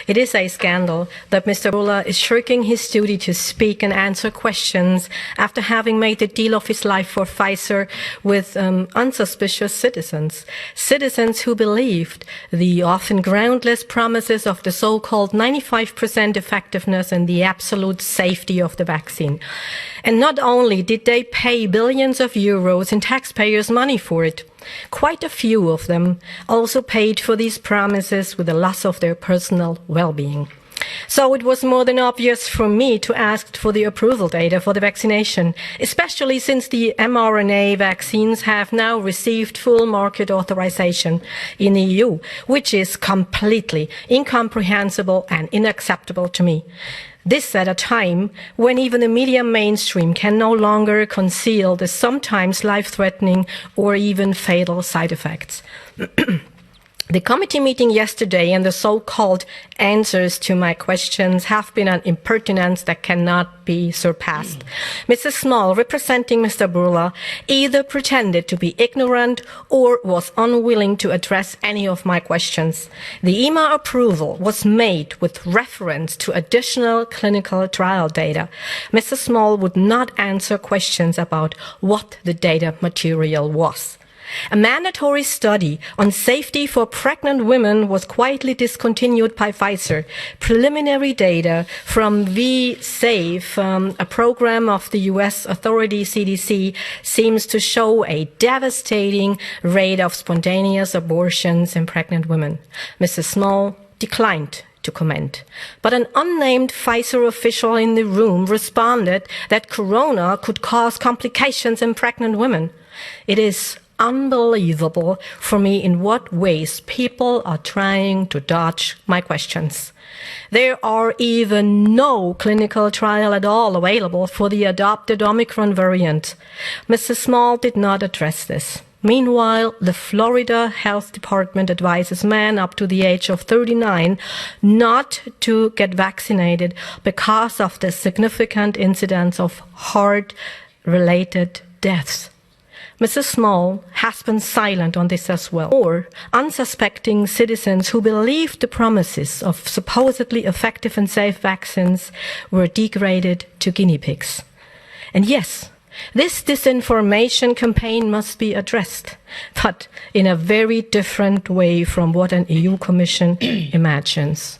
It is a scandal that Mr. Bulla is shirking his duty to speak and answer questions after having made the deal of his life for Pfizer with unsuspicious citizens. Citizens who believed the often groundless promises of the so-called 95% effectiveness and the absolute safety of the vaccine. And not only did they pay billions of euros in taxpayers' money for it, quite a few of them also paid for these promises with the loss of their personal well-being. So it was more than obvious for me to ask for the approval data for the vaccination, especially since the mRNA vaccines have now received full market authorization in the EU, which is completely incomprehensible and unacceptable to me. This at a time when even the media mainstream can no longer conceal the sometimes life-threatening or even fatal side effects. The committee meeting yesterday and the so-called answers to my questions have been an impertinence that cannot be surpassed. Mrs. Small, representing Mr. Bulla, either pretended to be ignorant or was unwilling to address any of my questions. The EMA approval was made with reference to additional clinical trial data. Mrs. Small would not answer questions about what the data material was. A mandatory study on safety for pregnant women was quietly discontinued by Pfizer. Preliminary data from VSafe, a program of the US authority CDC, seems to show a devastating rate of spontaneous abortions in pregnant women. Mrs. Small declined to comment. But an unnamed Pfizer official in the room responded that corona could cause complications in pregnant women. It is unbelievable for me in what ways people are trying to dodge my questions. There are even no clinical trial at all available for the adopted Omicron variant. Mrs. Small did not address this. Meanwhile, the Florida Health Department advises men up to the age of 39 not to get vaccinated because of the significant incidence of heart-related deaths. Mrs. Small has been silent on this as well. Or unsuspecting citizens who believed the promises of supposedly effective and safe vaccines were degraded to guinea pigs. And yes, this disinformation campaign must be addressed, but in a very different way from what an EU Commission imagines.